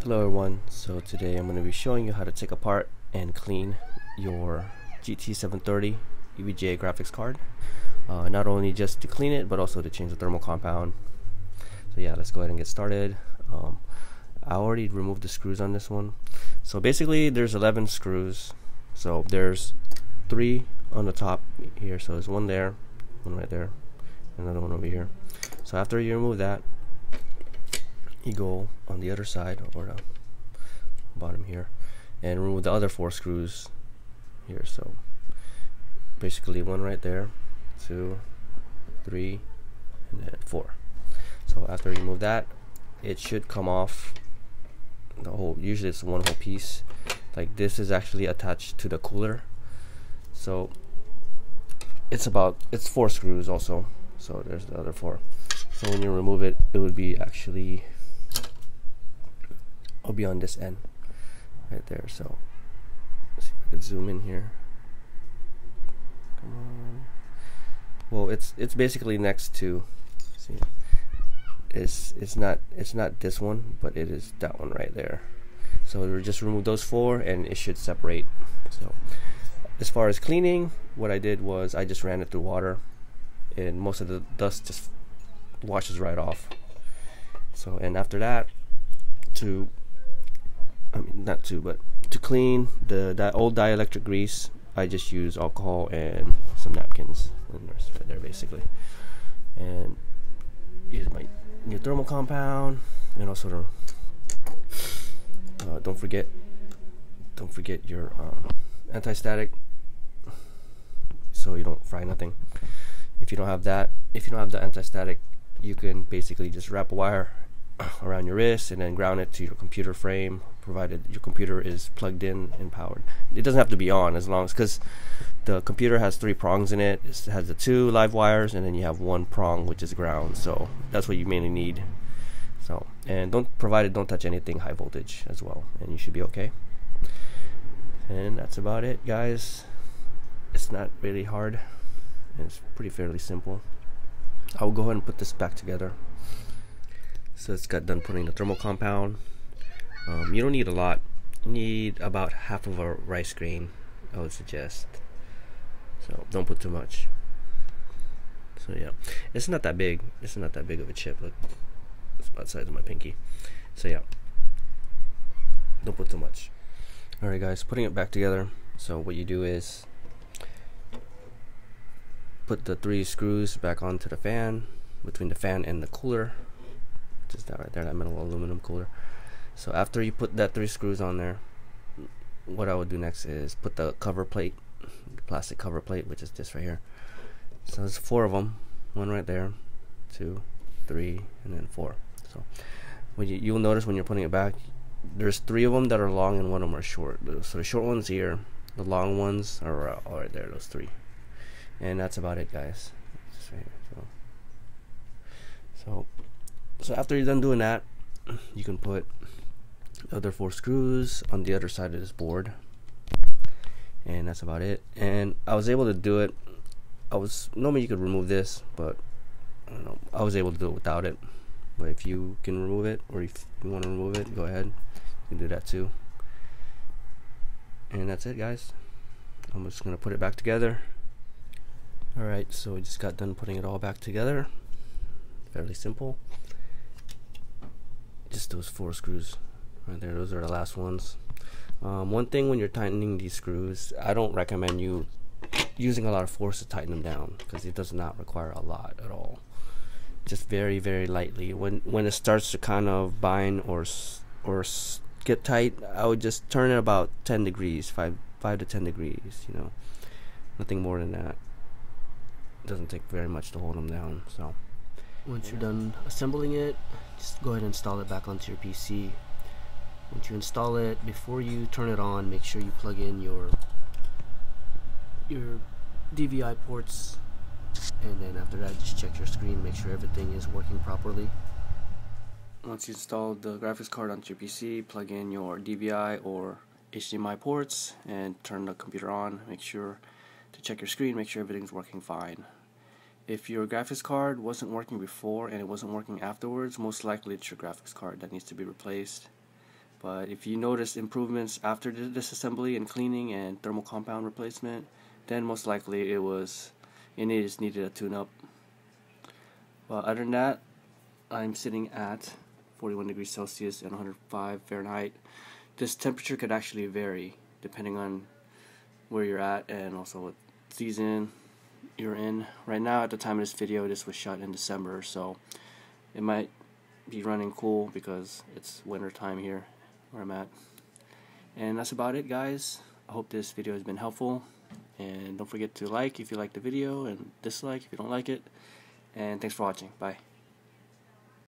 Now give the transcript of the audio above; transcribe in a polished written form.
Hello everyone, so today I'm going to be showing you how to take apart and clean your GT 730 EVGA graphics card. Not only just to clean it, but also to change the thermal compound. So yeah, let's go ahead and get started. I already removed the screws on this one. So basically there's 11 screws. So there's 3 on the top here, so there's one there, one right there, another one over here. So after you remove that, you go on the other side, or the bottom here, and remove the other 4 screws here. So basically one right there, 2, 3, and then 4. So after you remove that, it should come off the whole. Usually it's one whole piece. Like this is actually attached to the cooler, so it's 4 screws also. So there's the other 4. So when you remove it, it would be actually, it'll be on this end right there. So let's see if I can zoom in here. Come on. Well, it's basically next to, see, it's not this one, but it is that one right there. So we just remove those 4 and it should separate. So as far as cleaning, what I did was I just ran it through water, and most of the dust just washes right off. So, and after that, to clean that old dielectric grease, I just use alcohol and some napkins, and there's right there basically. And use my new thermal compound, and also don't forget your anti-static, so you don't fry nothing. If you don't have the anti-static, you can basically just wrap a wire around your wrist and then ground it to your computer frame, provided your computer is plugged in and powered. It doesn't have to be on, as long as, because the computer has 3 prongs in it. It has the 2 live wires, and then you have 1 prong which is ground. So that's what you mainly need. So, and don't touch anything high voltage as well, and you should be okay. And that's about it, guys. It's not really hard, and it's pretty fairly simple. I will go ahead and put this back together. So it's got done putting the thermal compound. You don't need a lot. You need about half of a rice grain, I would suggest. So don't put too much. So yeah, it's not that big. It's not that big of a chip. Look, it's about the size of my pinky. So yeah, don't put too much. Alright guys, putting it back together. So what you do is put the 3 screws back onto the fan, between the fan and the cooler. Just that right there, that metal aluminum cooler. So after you put that 3 screws on there, what I would do next is put the cover plate, the plastic cover plate, which is this right here. So there's 4 of them, one right there, 2, 3, and then 4. So when you'll notice when you're putting it back, there's 3 of them that are long and 1 of them are short. So the short ones here, the long ones are right there, those 3. And that's about it, guys. Just right here. So after you're done doing that, you can put the other 4 screws on the other side of this board, and that's about it. And I was able to do it. Normally you could remove this, but I don't know, I was able to do it without it. But if you can remove it, or if you want to remove it, go ahead, you can do that too. And that's it, guys. I'm just gonna put it back together. Alright, so we just got done putting it all back together. Fairly simple. Just those 4 screws right there, those are the last ones. One thing when you're tightening these screws, I don't recommend you using a lot of force to tighten them down, because it does not require a lot at all. Just very, very lightly. When it starts to kind of bind or get tight, I would just turn it about 10 degrees, 5 to 10 degrees, you know, nothing more than that. It doesn't take very much to hold them down. So once you're done assembling it, just go ahead and install it back onto your PC. Once you install it, before you turn it on, make sure you plug in your DVI ports, and then after that, just check your screen, make sure everything is working properly. Once you install the graphics card onto your PC, plug in your DVI or HDMI ports and turn the computer on. Make sure to check your screen, make sure everything's working fine. If your graphics card wasn't working before and it wasn't working afterwards, most likely it's your graphics card that needs to be replaced. But if you notice improvements after the disassembly and cleaning and thermal compound replacement, then most likely it just needed a tune-up. But other than that, I'm sitting at 41 degrees Celsius and 105 Fahrenheit. This temperature could actually vary depending on where you're at and also what season you're in. Right now, at the time of this video, this was shot in December, so it might be running cool because it's winter time here where I'm at. And that's about it, guys. I hope this video has been helpful, and don't forget to like if you like the video and dislike if you don't like it. And thanks for watching. Bye.